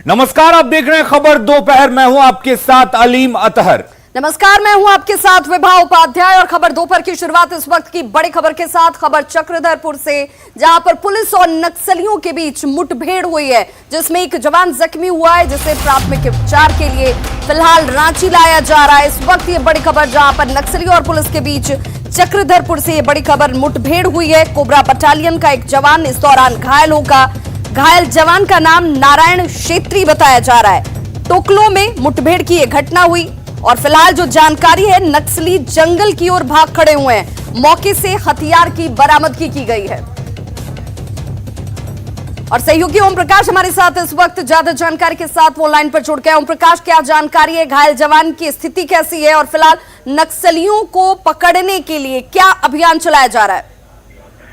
नमस्कार, आप देख रहे हैं खबर दोपहर। मैं हूं आपके साथ अलीम अतहर। नमस्कार, मैं हूं आपके साथ विभा उपाध्याय और खबर दोपहर की शुरुआत इस वक्त की बड़ी खबर के साथ। खबर चक्रधरपुर से, जहां पर पुलिस और नक्सलियों के बीच मुठभेड़ हुई है, जिसमें एक जवान जख्मी हुआ है, जिसे प्राथमिक उपचार के लिए फिलहाल रांची लाया जा रहा है। इस वक्त ये बड़ी खबर, जहां पर नक्सलियों और पुलिस के बीच चक्रधरपुर से ये बड़ी खबर, मुठभेड़ हुई है। कोबरा बटालियन का एक जवान इस दौरान घायल होगा। घायल जवान का नाम नारायण क्षेत्री बताया जा रहा है। टोकलो में मुठभेड़ की यह घटना हुई और फिलहाल जो जानकारी है, नक्सली जंगल की ओर भाग खड़े हुए हैं। मौके से हथियार की बरामदगी की गई है और सहयोगी ओम प्रकाश हमारे साथ इस वक्त ज्यादा जानकारी के साथ वो लाइन पर जुड़ गए। ओम प्रकाश, क्या जानकारी है? घायल जवान की स्थिति कैसी है और फिलहाल नक्सलियों को पकड़ने के लिए क्या अभियान चलाया जा रहा है?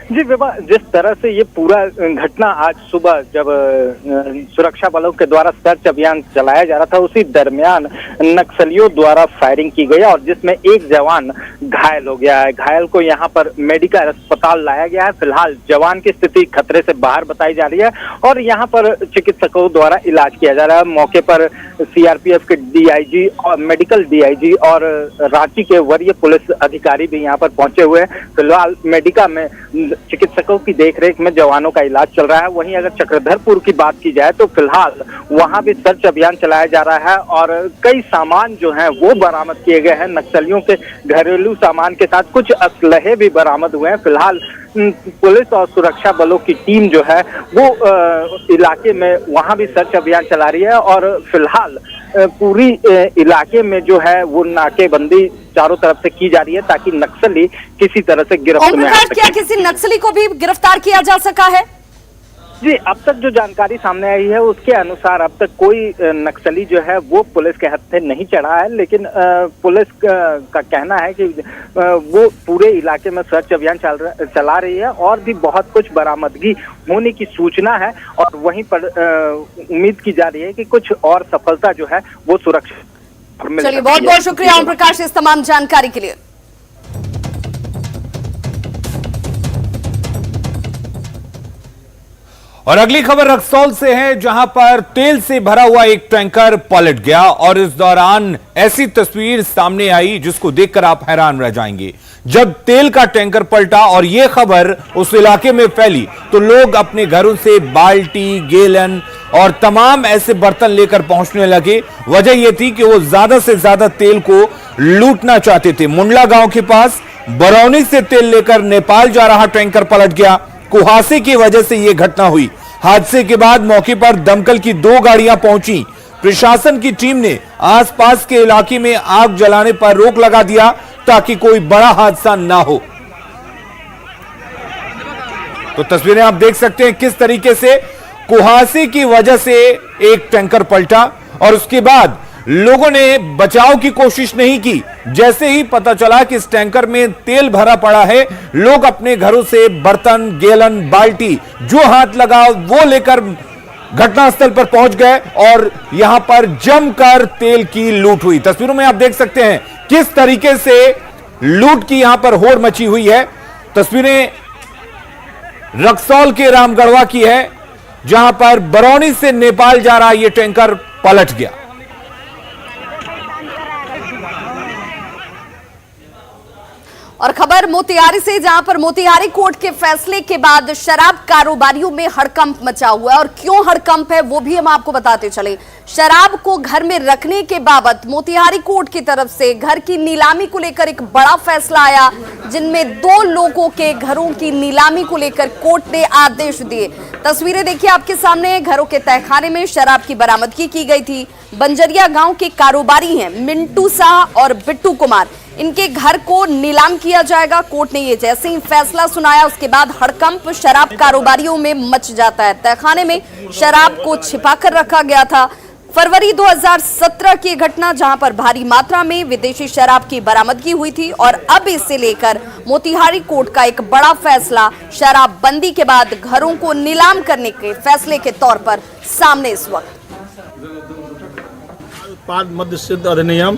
जी विभा, जिस तरह से ये पूरा घटना आज सुबह जब सुरक्षा बलों के द्वारा सर्च अभियान चलाया जा रहा था, उसी दरमियान नक्सलियों द्वारा फायरिंग की गई और जिसमें एक जवान घायल हो गया है। घायल को यहाँ पर मेडिकल अस्पताल लाया गया है। फिलहाल जवान की स्थिति खतरे से बाहर बताई जा रही है और यहाँ पर चिकित्सकों द्वारा इलाज किया जा रहा है। मौके पर सीआरपीएफ के डीआईजी और मेडिकल डीआईजी और रांची के वरीय पुलिस अधिकारी भी यहाँ पर पहुंचे हुए हैं। फिलहाल मेडिका में चिकित्सकों की देखरेख में जवानों का इलाज चल रहा है। वहीं अगर चक्रधरपुर की बात की जाए तो फिलहाल वहां भी सर्च अभियान चलाया जा रहा है और कई सामान जो हैं वो बरामद किए गए हैं। नक्सलियों के घरेलू सामान के साथ कुछ असलहे भी बरामद हुए हैं। फिलहाल पुलिस और सुरक्षा बलों की टीम जो है वो इलाके में वहां भी सर्च अभियान चला रही है और फिलहाल पूरी इलाके में जो है वो नाकेबंदी चारों तरफ से की जा रही है ताकि नक्सली किसी तरह से गिरफ्तार में आ सके। क्या किसी नक्सली को भी गिरफ्तार किया जा सका है? जी, अब तक जो जानकारी सामने आई है उसके अनुसार अब तक कोई नक्सली जो है वो पुलिस के हत्थे नहीं चढ़ा है, लेकिन पुलिस का कहना है कि वो पूरे इलाके में सर्च अभियान चला रही है और भी बहुत कुछ बरामदगी होने की सूचना है और वहीं पर उम्मीद की जा रही है कि कुछ और सफलता जो है वो सुरक्षा। चलिए, बहुत बहुत शुक्रिया ओम प्रकाश इस तमाम जानकारी के लिए। और अगली खबर रक्सौल से है, जहां पर तेल से भरा हुआ एक टैंकर पलट गया और इस दौरान ऐसी तस्वीर सामने आई जिसको देखकर आप हैरान रह जाएंगे। जब तेल का टैंकर पलटा और यह खबर उस इलाके में फैली तो लोग अपने घरों से बाल्टी, गैलन और तमाम ऐसे बर्तन लेकर पहुंचने लगे। वजह यह थी कि वो ज्यादा से ज्यादा तेल को लूटना चाहते थे। मुंडला गांव के पास बरौनी से तेल लेकर नेपाल जा रहा टैंकर पलट गया। कुहासे की वजह से यह घटना हुई। हादसे के बाद मौके पर दमकल की 2 गाड़ियां पहुंची। प्रशासन की टीम ने आसपास के इलाके में आग जलाने पर रोक लगा दिया ताकि कोई बड़ा हादसा ना हो। तो तस्वीरें आप देख सकते हैं किस तरीके से कुहासे की वजह से एक टैंकर पलटा और उसके बाद लोगों ने बचाव की कोशिश नहीं की। जैसे ही पता चला कि इस टैंकर में तेल भरा पड़ा है, लोग अपने घरों से बर्तन, गैलन, बाल्टी जो हाथ लगा वो लेकर घटनास्थल पर पहुंच गए और यहां पर जमकर तेल की लूट हुई। तस्वीरों में आप देख सकते हैं किस तरीके से लूट की यहां पर होड़ मची हुई है। तस्वीरें रक्सौल के रामगढ़वा की है, जहां पर बरौनी से नेपाल जा रहा यह टैंकर पलट गया। और खबर मोतिहारी से, जहां पर मोतिहारी कोर्ट के फैसले के बाद शराब कारोबारियों में हड़कंप मचा हुआ है और क्यों हड़कंप है वो भी हम आपको बताते चले। शराब को घर में रखने के बाबत मोतिहारी कोर्ट की तरफ से घर की नीलामी को लेकर एक बड़ा फैसला आया, जिनमें 2 लोगों के घरों की नीलामी को लेकर कोर्ट ने आदेश दिए। तस्वीरें देखिए आपके सामने, घरों के तहखाने में शराब की बरामदगी की गई थी। बंजरिया गांव के कारोबारी हैं मिंटू शाह और बिट्टू कुमार, इनके घर को नीलाम किया जाएगा। कोर्ट ने ये जैसे ही फैसला सुनाया उसके बाद हड़कंप शराब कारोबारियों में मच जाता है। तहखाने में शराब को छिपाकर रखा गया था। फरवरी 2017 की घटना, जहां पर भारी मात्रा में विदेशी शराब की बरामदगी हुई थी और अब इसे लेकर मोतिहारी कोर्ट का एक बड़ा फैसला शराबबंदी के बाद घरों को नीलाम करने के फैसले के तौर पर सामने इस वक्त। उत्पाद मद्य निषेध अधिनियम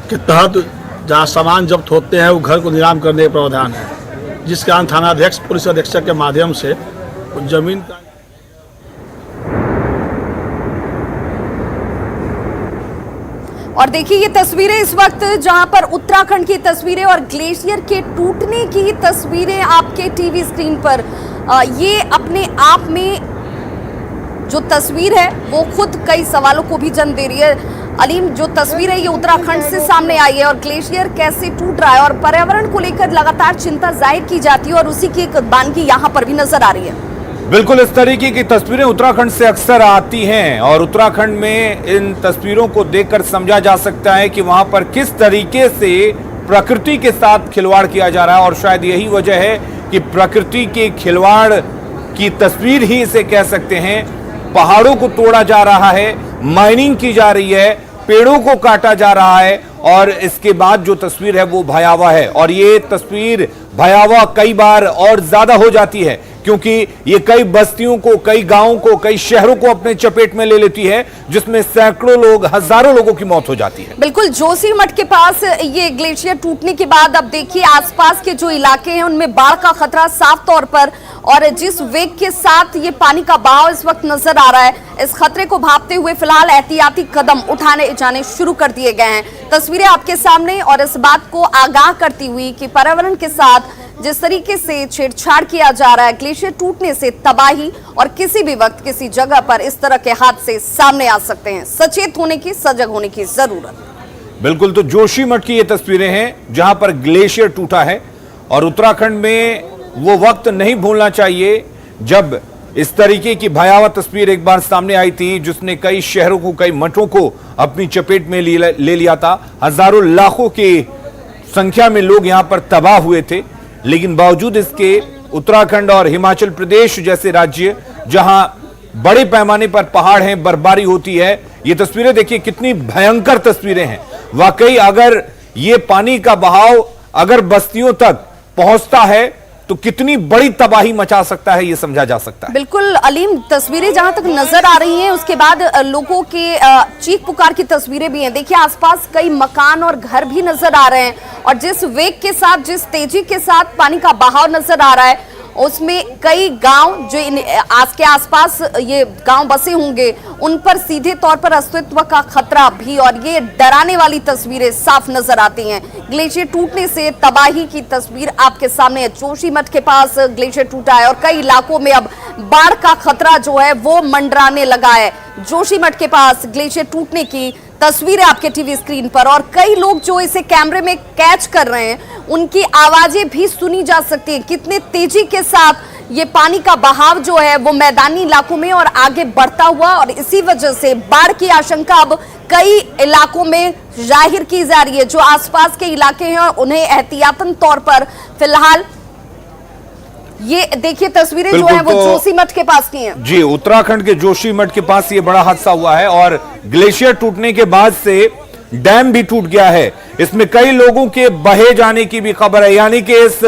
के तहत जहाँ सामान जब्त होते हैं वो घर को नीलाम करने का प्रावधान है, जिस कारण थानाध्यक्ष पुलिस अधीक्षक के माध्यम से जमीन का और देखिए ये तस्वीरें इस वक्त जहां पर उत्तराखंड की तस्वीरें और ग्लेशियर के टूटने की तस्वीरें आपके टीवी स्क्रीन पर। ये अपने आप में जो तस्वीर है वो खुद कई सवालों को भी जन्म दे रही है। अलीम, जो तस्वीर है ये उत्तराखंड से सामने आई है और ग्लेशियर कैसे टूट रहा है और पर्यावरण को लेकर लगातार चिंता जाहिर की जाती है और उसी की एक बानगी यहाँ पर भी नजर आ रही है। बिल्कुल, इस तरीके की तस्वीरें उत्तराखंड से अक्सर आती हैं और उत्तराखंड में इन तस्वीरों को देखकर समझा जा सकता है कि वहां पर किस तरीके से प्रकृति के साथ खिलवाड़ किया जा रहा है। और शायद यही वजह है कि प्रकृति के खिलवाड़ की तस्वीर ही इसे कह सकते हैं। पहाड़ों को तोड़ा जा रहा है, माइनिंग की जा रही है, पेड़ों को काटा जा रहा है और इसके बाद जो तस्वीर है वो भयावह है। और ये तस्वीर भयावह कई बार और ज्यादा हो जाती है क्योंकि ये कई बस्तियों को, कई गांवों को, कई शहरों को अपने चपेट में ले लेती है, जिसमें सैकड़ों लोग, हजारों लोगों की मौत हो जाती है। बिल्कुल, जोशीमठ के पास ये ग्लेशियर टूटने के बाद अब देखिए आसपास के जो इलाके हैं उनमें बाढ़ का खतरा साफ तौर पर, और जिस वेग के साथ ये पानी का बहाव इस वक्त नजर आ रहा है, इस खतरे को भांपते हुए फिलहाल एहतियाती कदम उठाने जाने शुरू कर दिए गए हैं। तस्वीरें आपके सामने और इस बात को आगाह करती हुई कि पर्यावरण के साथ जिस तरीके से छेड़छाड़ किया जा रहा है, ग्लेशियर टूटने से तबाही और किसी भी वक्त किसी जगह पर इस तरह के हादसे सामने आ सकते हैं। सचेत होने की, सजग होने की जरूरत। बिल्कुल, तो जोशीमठ की ये तस्वीरें हैं जहां पर ग्लेशियर टूटा है और उत्तराखंड में वो वक्त नहीं भूलना चाहिए जब इस तरीके की भयावह तस्वीर एक बार सामने आई थी, जिसने कई शहरों को, कई मठों को अपनी चपेट में ले लिया था। हजारों लाखों की संख्या में लोग यहां पर तबाह हुए थे, लेकिन बावजूद इसके उत्तराखंड और हिमाचल प्रदेश जैसे राज्य जहां बड़े पैमाने पर पहाड़ हैं, बर्फबारी होती है, ये तस्वीरें देखिए कितनी भयंकर तस्वीरें हैं। वाकई अगर ये पानी का बहाव अगर बस्तियों तक पहुंचता है तो कितनी बड़ी तबाही मचा सकता है, ये समझा जा सकता है। बिल्कुल अलीम, तस्वीरें जहां तक नजर आ रही हैं उसके बाद लोगों के चीख पुकार की तस्वीरें भी हैं। देखिए आसपास कई मकान और घर भी नजर आ रहे हैं और जिस वेग के साथ, जिस तेजी के साथ पानी का बहाव नजर आ रहा है उसमें कई गांव जो आज के आसपास ये गांव बसे होंगे उन पर सीधे तौर पर अस्तित्व का खतरा भी, और ये डराने वाली तस्वीरें साफ नजर आती हैं। ग्लेशियर टूटने से तबाही की तस्वीर आपके सामने है। जोशीमठ के पास ग्लेशियर टूटा है और कई इलाकों में अब बाढ़ का खतरा जो है वो मंडराने लगा है। जोशीमठ के पास ग्लेशियर टूटने की तस्वीरें आपके टीवी स्क्रीन पर और कई लोग जो इसे कैमरे में कैच कर रहे हैं उनकी आवाजें भी सुनी जा सकती हैं। कितने तेजी के साथ ये पानी का बहाव जो है वो मैदानी इलाकों में और आगे बढ़ता हुआ, और इसी वजह से बाढ़ की आशंका अब कई इलाकों में जाहिर की जा रही है। जो आसपास के इलाके हैं उन्हें एहतियातन तौर पर फिलहाल ये देखिए तस्वीरें जो है वो जोशीमठ के पास की हैं। जी, उत्तराखंड के जोशीमठ के पास ये बड़ा हादसा हुआ है और ग्लेशियर टूटने के बाद से डैम भी टूट गया है। इसमें कई लोगों के बहे जाने की भी खबर है, यानी कि इस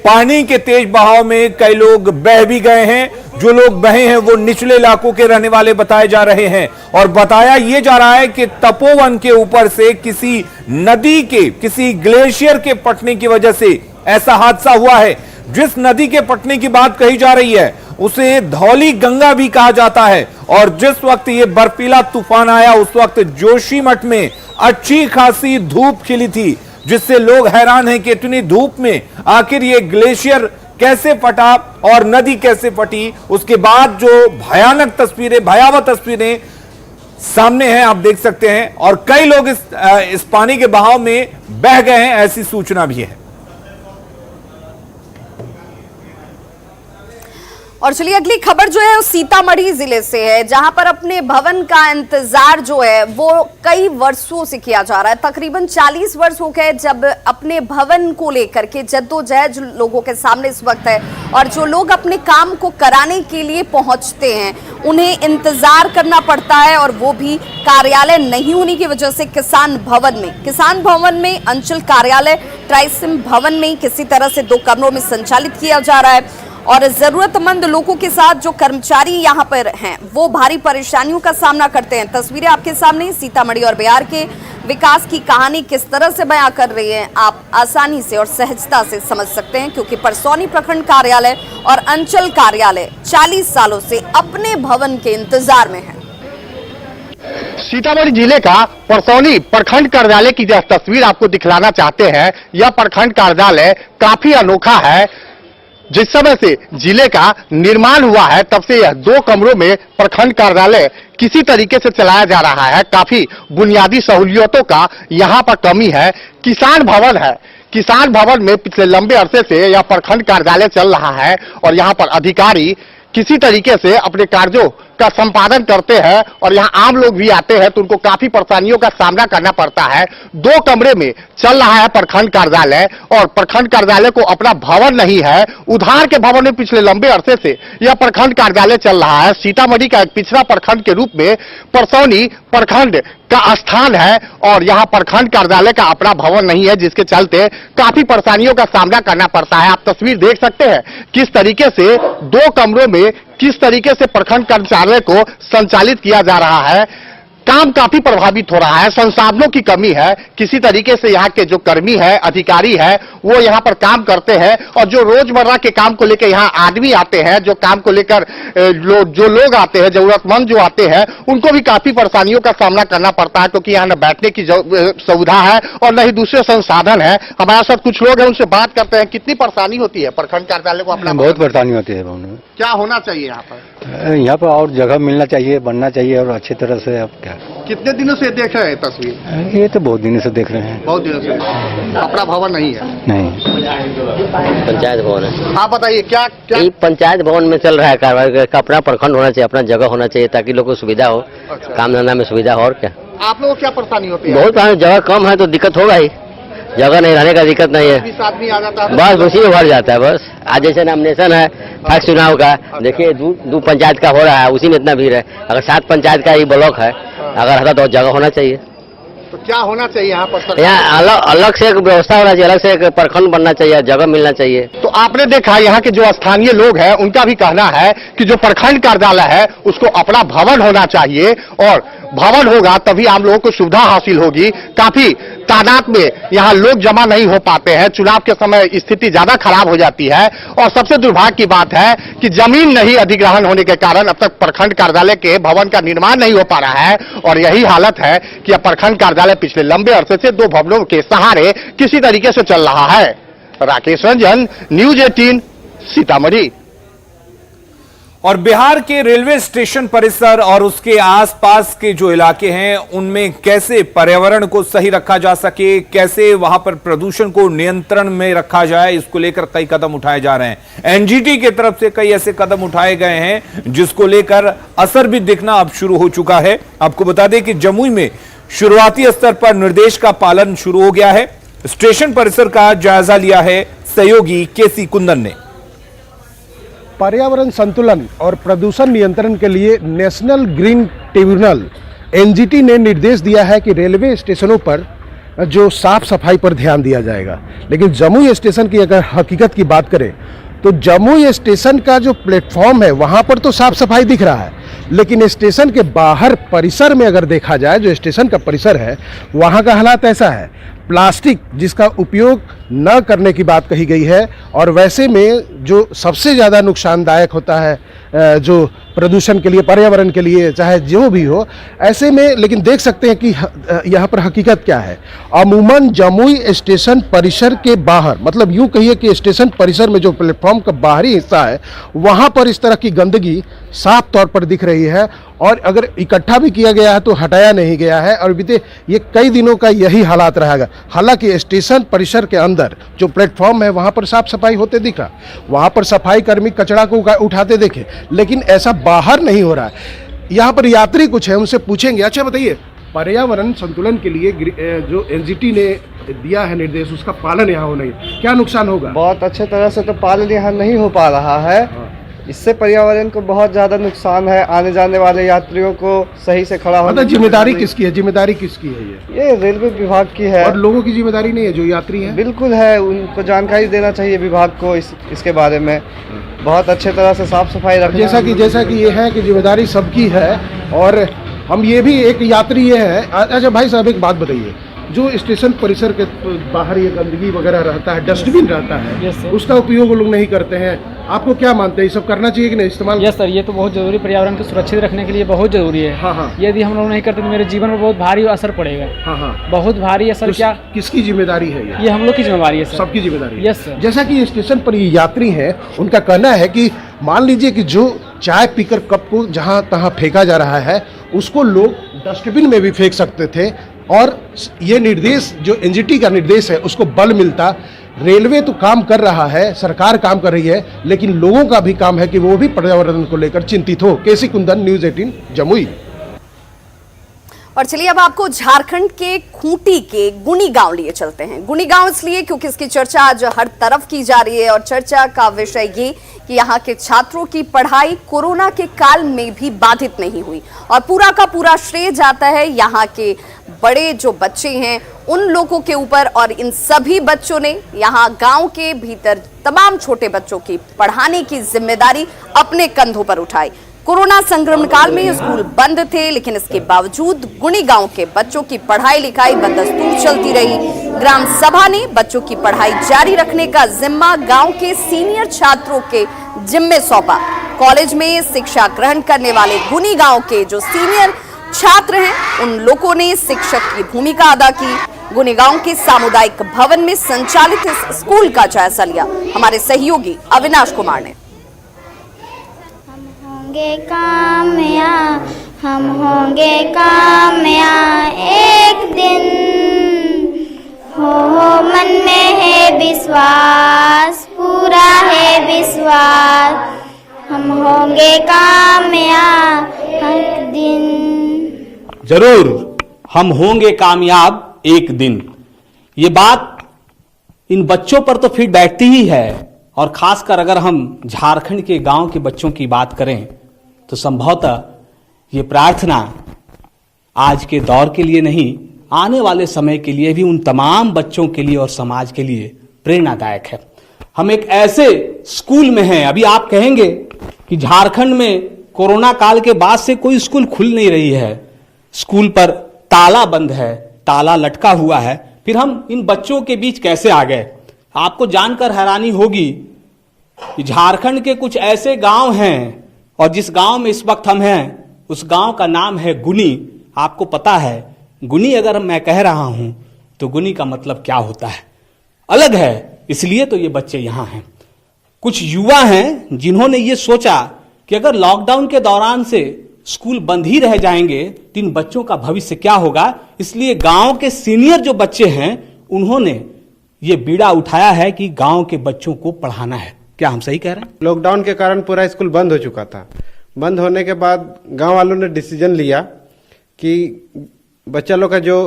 पानी के तेज बहाव में कई लोग बह भी गए हैं। जो लोग बहे हैं वो निचले इलाकों के रहने वाले बताए जा रहे हैं और बताया ये जा रहा है कि तपोवन के ऊपर से किसी नदी के, किसी ग्लेशियर के फटने की वजह से ऐसा हादसा हुआ है। जिस नदी के फटने की बात कही जा रही है उसे धौली गंगा भी कहा जाता है और जिस वक्त ये बर्फीला तूफान आया उस वक्त जोशीमठ में अच्छी खासी धूप खिली थी, जिससे लोग हैरान हैं कि इतनी धूप में आखिर ये ग्लेशियर कैसे फटा और नदी कैसे फटी। उसके बाद जो भयानक तस्वीरें, भयावह तस्वीरें सामने हैं, आप देख सकते हैं, और कई लोग इस पानी के बहाव में बह गए हैं, ऐसी सूचना भी है। और चलिए अगली खबर जो है वो सीतामढ़ी जिले से है, जहां पर अपने भवन का इंतजार जो है वो कई वर्षों से किया जा रहा है। तकरीबन 40 वर्ष हो गए जब अपने भवन को लेकर के जद्दोजहद लोगों के सामने इस वक्त है, और जो लोग अपने काम को कराने के लिए पहुंचते हैं उन्हें इंतजार करना पड़ता है, और वो भी कार्यालय नहीं होने की वजह से किसान भवन में अंचल कार्यालय ट्राइसिम भवन में किसी तरह से 2 कमरों में संचालित किया जा रहा है, और जरूरतमंद लोगों के साथ जो कर्मचारी यहाँ पर हैं वो भारी परेशानियों का सामना करते हैं। तस्वीरें आपके सामने सीतामढ़ी और बिहार के विकास की कहानी किस तरह से बयां कर रही है आप आसानी से और सहजता से समझ सकते हैं, क्योंकि परसौनी प्रखंड कार्यालय और अंचल कार्यालय 40 सालों से अपने भवन के इंतजार में है। सीतामढ़ी जिले का परसौनी प्रखंड कार्यालय की यह तस्वीर आपको दिखलाना चाहते हैं। यह प्रखंड कार्यालय काफी अनोखा है। जिस समय से जिले का निर्माण हुआ है तब से यह 2 कमरों में प्रखंड कार्यालय किसी तरीके से चलाया जा रहा है। काफी बुनियादी सहूलियतों का यहाँ पर कमी है। किसान भवन है, किसान भवन में पिछले लंबे अरसे से यह प्रखंड कार्यालय चल रहा है और यहाँ पर अधिकारी किसी तरीके से अपने कार्यों का संपादन करते हैं और यहाँ आम लोग भी आते हैं तो उनको काफी परेशानियों का सामना करना पड़ता है। 2 कमरे में चल रहा है प्रखंड कार्यालय और प्रखंड कार्यालय को अपना भवन नहीं है। उधार के भवन में पिछले लंबे अरसे से यह प्रखंड कार्यालय चल रहा है। सीतामढ़ी का एक पिछड़ा प्रखंड के रूप में परसौनी प्रखंड का स्थान है और यहाँ प्रखंड कार्यालय का अपना भवन नहीं है, जिसके चलते काफी परेशानियों का सामना करना पड़ता है। आप तस्वीर देख सकते हैं किस तरीके से 2 कमरों में किस तरीके से प्रखंड कार्यालय को संचालित किया जा रहा है। काम काफी प्रभावित हो रहा है, संसाधनों की कमी है। किसी तरीके से यहाँ के जो कर्मी है, अधिकारी है, वो यहाँ पर काम करते हैं और जो रोजमर्रा के काम को लेकर यहाँ आदमी आते हैं, जो काम को लेकर जो लोग आते हैं, जरूरतमंद जो आते हैं, उनको भी काफी परेशानियों का सामना करना पड़ता है क्योंकि यहाँ न बैठने की सुविधा है और न ही दूसरे संसाधन है। हमारे साथ कुछ लोग हैं, उनसे बात करते हैं। कितनी परेशानी होती है प्रखंड कार्यालय को अपना? बहुत परेशानी होती है। क्या होना चाहिए यहाँ पर? यहाँ पर और जगह मिलना चाहिए, बनना चाहिए और अच्छी तरह से। अब क्या, कितने दिनों से देख रहे हैं तस्वीर? ये तो बहुत दिनों से देख रहे हैं। बहुत दिनों से अपना भवन नहीं है? नहीं, पंचायत भवन है। आप बताइए क्या क्या? यही पंचायत भवन में चल रहा है कार्रवाई। अपना प्रखंड होना चाहिए, अपना जगह होना चाहिए ताकि लोगों को सुविधा हो, काम धंधा में सुविधा हो। और क्या आप लोगों को क्या परेशानी होती है? बहुत जगह कम है तो दिक्कत होगा ही, जगह नहीं रहने का दिक्कत नहीं है। 20 आदमी आ जाता है बस उसी में भर जाता है। बस आज जैसे नॉमिनेशन है फर्स्ट चुनाव का, देखिए 2 पंचायत का हो रहा है, उसी में इतना भीड़ है। अगर 7 पंचायत का ही ब्लॉक है, अगर रहता तो जगह होना चाहिए। तो क्या होना चाहिए यहाँ पर? यहाँ अलग से एक व्यवस्था होना चाहिए, अलग से एक प्रखंड बनना चाहिए, जगह मिलना चाहिए। तो आपने देखा यहाँ के जो स्थानीय लोग हैं उनका भी कहना है कि जो प्रखंड कार्यालय है उसको अपना भवन होना चाहिए और भवन होगा तभी आम लोगों को सुविधा हासिल होगी। काफी तादाद में यहाँ लोग जमा नहीं हो पाते हैं, चुनाव के समय स्थिति ज्यादा खराब हो जाती है और सबसे दुर्भाग्य की बात है कि जमीन नहीं अधिग्रहण होने के कारण अब तक प्रखंड कार्यालय के भवन का निर्माण नहीं हो पा रहा है और यही हालत है कि अब प्रखंड कार्यालय पिछले लंबे अरसे से 2 भवनों के सहारे किसी तरीके से चल रहा है। राकेश रंजन, न्यूज 18, सीतामढ़ी। और बिहार के रेलवे स्टेशन परिसर और उसके आसपास के जो इलाके हैं उनमें कैसे पर्यावरण को सही रखा जा सके, कैसे वहां पर प्रदूषण को नियंत्रण में रखा जाए, इसको लेकर कई कदम उठाए जा रहे हैं। एनजीटी की तरफ से कई ऐसे कदम उठाए गए हैं जिसको लेकर असर भी दिखना अब शुरू हो चुका है। आपको बता दें कि जमुई में शुरुआती स्तर पर निर्देश का पालन शुरू हो गया है। स्टेशन परिसर का जायजा लिया है सहयोगी केसी कुंदन ने। पर्यावरण संतुलन और प्रदूषण नियंत्रण के लिए नेशनल ग्रीन ट्रिब्यूनल एनजीटी ने निर्देश दिया है कि रेलवे स्टेशनों पर जो साफ सफाई पर ध्यान दिया जाएगा। लेकिन जमुई स्टेशन की अगर हकीकत की बात करें तो जमुई स्टेशन का जो प्लेटफॉर्म है वहां पर तो साफ सफाई दिख रहा है, लेकिन स्टेशन के बाहर परिसर में अगर देखा जाए, जो स्टेशन का परिसर है वहां का हालात ऐसा है। प्लास्टिक जिसका उपयोग न करने की बात कही गई है और वैसे में जो सबसे ज़्यादा नुकसानदायक होता है जो प्रदूषण के लिए, पर्यावरण के लिए, चाहे जो भी हो, ऐसे में लेकिन देख सकते हैं कि यहाँ पर हकीकत क्या है। अमूमन जमुई स्टेशन परिसर के बाहर, मतलब यूँ कहिए कि स्टेशन परिसर में जो प्लेटफॉर्म का बाहरी हिस्सा है वहाँ पर इस तरह की गंदगी साफ तौर पर दिख रही है और अगर इकट्ठा भी किया गया है तो हटाया नहीं गया है और बीते ये कई दिनों का यही हालात रहेगा। हालांकि स्टेशन परिसर के अंदर जो प्लेटफॉर्म है वहाँ पर साफ सफाई होते दिख रहा, वहाँ पर सफाई कर्मी कचरा को उठाते देखे, लेकिन ऐसा बाहर नहीं हो रहा है। यहाँ पर यात्री कुछ है, उनसे पूछेंगे। अच्छा बताइए, पर्यावरण संतुलन के लिए जो एनजीटी ने दिया है निर्देश, उसका पालन यहाँ होना है, क्या नुकसान होगा? बहुत अच्छे तरह से तो पालन यहाँ नहीं हो पा रहा है। इससे पर्यावरण को बहुत ज्यादा नुकसान है। आने जाने वाले यात्रियों को सही से खड़ा होने की जिम्मेदारी किसकी है? जिम्मेदारी किसकी है? ये रेलवे विभाग की है और लोगों की जिम्मेदारी नहीं है जो यात्री हैं? बिल्कुल है, उनको जानकारी देना चाहिए विभाग को इसके बारे में। बहुत अच्छे तरह से साफ सफाई रखना, जैसा कि ये है कि जिम्मेदारी सबकी है और हम ये भी एक यात्री ये है। अच्छा भाई साहब, एक बात बताइए, जो स्टेशन परिसर के बाहर ये गंदगी वगैरह रहता है, डस्टबिन रहता है, उसका उपयोग वो लोग नहीं करते हैं। आपको क्या मानते हैं, ये सब करना चाहिए कि नहीं इस्तेमाल? यस सर, ये तो बहुत जरूरी, पर्यावरण को सुरक्षित रखने के लिए बहुत जरूरी है। हाँ हाँ। यदि हम लोग नहीं करते तो मेरे जीवन में बहुत भारी असर पड़ेगा। हाँ हाँ, बहुत भारी असर। क्या किसकी जिम्मेदारी है ये हम लोग की जिम्मेदारी है सर। सबकी जिम्मेदारी है। Yes sir. जैसा कि स्टेशन पर ये यात्री हैं, उनका कहना है कि मान लीजिए कि जो चाय पीकर कप को जहां तहां फेंका जा रहा है, उसको लोग डस्टबिन में भी फेंक सकते थे, और ये निर्देश जो एनजीटी का निर्देश है उसको बल मिलता। रेलवे तो काम कर रहा है, सरकार काम कर रही है, लेकिन लोगों का भी काम है कि वो भी पर्यावरण को लेकर चिंतित हो। केसी कुंदन, न्यूज़ 18 जमुई। और चलिए अब आपको झारखंड के खूंटी के गुनी गांव लिए चलते हैं। गुनी गांव इसलिए क्योंकि इसकी चर्चा आज हर तरफ की जा रही है, और चर्चा का विषय ये कि यहाँ के छात्रों की पढ़ाई कोरोना के काल में भी बाधित नहीं हुई, और पूरा का पूरा श्रेय जाता है यहाँ के बड़े जो बच्चे हैं उन लोगों के ऊपर। और इन सभी बच्चों ने यहाँ गांव के भीतर तमाम छोटे बच्चों की पढ़ाने की जिम्मेदारी अपने कंधों पर उठाई। कोरोना संक्रमण काल में स्कूल बंद थे, लेकिन इसके बावजूद गुनी गांव के बच्चों की पढ़ाई लिखाई बदस्तूर चलती रही। ग्राम सभा ने बच्चों की पढ़ाई जारी रखने का जिम्मा गांव के सीनियर छात्रों के जिम्मे सौंपा। कॉलेज में शिक्षा ग्रहण करने वाले गुनी गांव के जो सीनियर छात्र हैं, उन लोगों ने शिक्षक की भूमिका अदा की। गुनी गांव के सामुदायिक भवन में संचालित इस स्कूल का जायजा लिया हमारे सहयोगी अविनाश कुमार ने। हम होंगे कामयाब एक दिन, हो मन में है विश्वास, पूरा है विश्वास, हम होंगे कामयाब एक दिन। जरूर हम होंगे कामयाब एक दिन। ये बात इन बच्चों पर तो फिर बैठती ही है, और खासकर अगर हम झारखंड के गांव के बच्चों की बात करें तो संभवतः ये प्रार्थना आज के दौर के लिए नहीं, आने वाले समय के लिए भी उन तमाम बच्चों के लिए और समाज के लिए प्रेरणादायक है। हम एक ऐसे स्कूल में हैं, अभी आप कहेंगे कि झारखंड में कोरोना काल के बाद से कोई स्कूल खुल नहीं रही है, स्कूल पर ताला बंद है, ताला लटका हुआ है, फिर हम इन बच्चों के बीच कैसे आ गए? आपको जानकर हैरानी होगी कि झारखंड के कुछ ऐसे गांव हैं, और जिस गांव में इस वक्त हम हैं उस गांव का नाम है गुनी। आपको पता है गुनी अगर मैं कह रहा हूं तो गुनी का मतलब क्या होता है, अलग है, इसलिए तो ये बच्चे यहां हैं। कुछ युवा हैं जिन्होंने ये सोचा कि अगर लॉकडाउन के दौरान से स्कूल बंद ही रह जाएंगे तो इन बच्चों का भविष्य क्या होगा, इसलिए गांव के सीनियर जो बच्चे हैं उन्होंने ये बीड़ा उठाया है कि गांव के बच्चों को पढ़ाना है। क्या हम सही कह रहे हैं? लॉकडाउन के कारण पूरा स्कूल बंद हो चुका था। बंद होने के बाद गांव वालों ने डिसीजन लिया कि बच्चा लोग का जो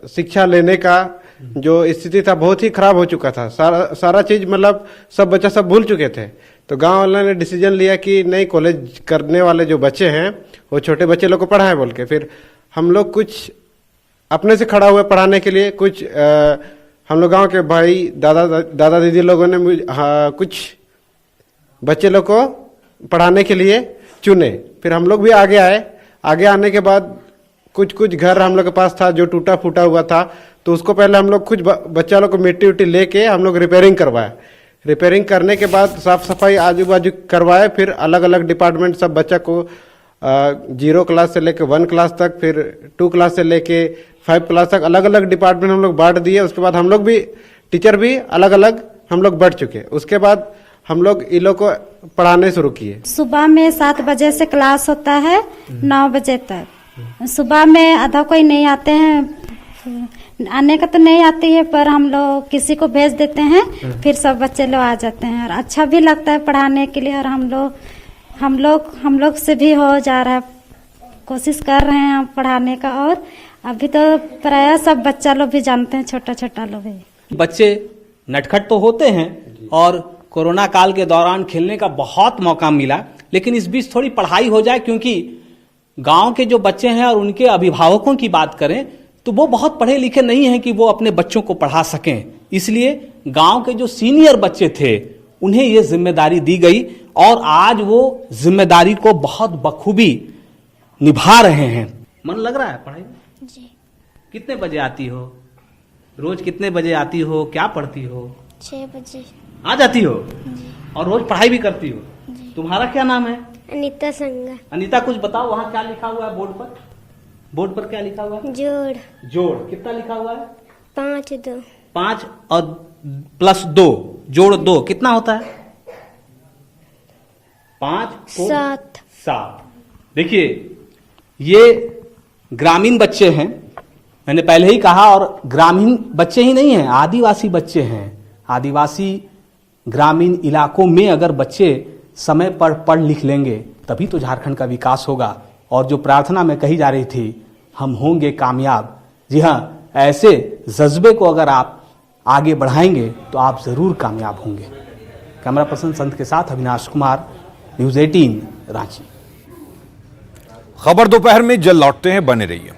शिक्षा लेने का जो स्थिति था बहुत ही खराब हो चुका था। सारा चीज मतलब सब बच्चा सब भूल चुके थे। तो गांव वालों ने डिसीजन लिया कि नहीं, कॉलेज करने वाले जो बच्चे हैं वो छोटे बच्चे लोग को पढ़ाएं बोल के। फिर हम लोग कुछ अपने से खड़ा हुए पढ़ाने के लिए, कुछ हम लोग गांव के भाई दादा दीदी लोगों ने कुछ बच्चे लोग को पढ़ाने के लिए चुने। फिर हम लोग भी आगे आए। आगे आने के बाद कुछ घर हम लोग के पास था जो टूटा फूटा हुआ था, तो उसको पहले हम लोग कुछ बच्चा लोग को मिट्टी उट्टी लेके हम लोग रिपेयरिंग करवाए। रिपेयरिंग करने के बाद साफ सफाई आजू बाजू करवाए। फिर अलग अलग डिपार्टमेंट सब बच्चा को 0 क्लास से लेके 1 क्लास तक, फिर 2 क्लास से लेके 5 क्लास तक अलग अलग डिपार्टमेंट हम लोग बांट दिए। उसके बाद हम लोग भी टीचर भी अलग अलग हम लोग बढ़ चुके। उसके बाद हम लोग इन लोग को पढ़ाने शुरू किए। सुबह में 7 बजे से क्लास होता है 9 बजे तक। सुबह में आधा कोई नहीं आते हैं, आने का तो नहीं आती है, पर हम लोग किसी को भेज देते हैं, फिर सब बच्चे लोग आ जाते हैं। और अच्छा भी लगता है पढ़ाने के लिए। और हम लोग से भी हो जा रहा है, कोशिश कर रहे हैं हम पढ़ाने का। और अभी तो प्राय सब बच्चा लोग भी जानते हैं, छोटा छोटा लोग भी। बच्चे नटखट तो होते हैं और कोरोना काल के दौरान खेलने का बहुत मौका मिला, लेकिन इस बीच थोड़ी पढ़ाई हो जाए, क्योंकि गांव के जो बच्चे हैं और उनके अभिभावकों की बात करें तो वो बहुत पढ़े लिखे नहीं हैं कि वो अपने बच्चों को पढ़ा सकें। इसलिए गांव के जो सीनियर बच्चे थे उन्हें ये जिम्मेदारी दी गई, और आज वो जिम्मेदारी को बहुत बखूबी निभा रहे हैं। मन लग रहा है पढ़ाई में? जी। कितने बजे आती हो? रोज कितने बजे आती हो? क्या पढ़ती हो? 6 बजे। आ जाती हो? और रोज पढ़ाई भी करती हो? तुम्हारा क्या नाम है? अनीता संगा। अनीता, कुछ बताओ वहाँ क्या लिखा हुआ है बोर्ड पर? बोर्ड पर क्या लिखा हुआ है? जोड़। जोड़ कितना लिखा हुआ है? 5 2। 5 और प्लस 2 जोड़ 2 कितना होता है? 5 7। 7। देखिए, ये ग्रामीण बच्चे हैं, मैंने पहले ही कहा, और ग्रामीण बच्चे ही नहीं हैं, आदिवासी बच्चे हैं। आदिवासी ग्रामीण इलाकों में अगर बच्चे समय पर पढ़ लिख लेंगे तभी तो झारखंड का विकास होगा। और जो प्रार्थना में कही जा रही थी, हम होंगे कामयाब, जी हाँ, ऐसे जज्बे को अगर आप आगे बढ़ाएंगे तो आप जरूर कामयाब होंगे। कैमरा पर्सन संत के साथ अविनाश कुमार, न्यूज़ 18 रांची। खबर दोपहर में जल्द लौटते हैं, बने रहिए।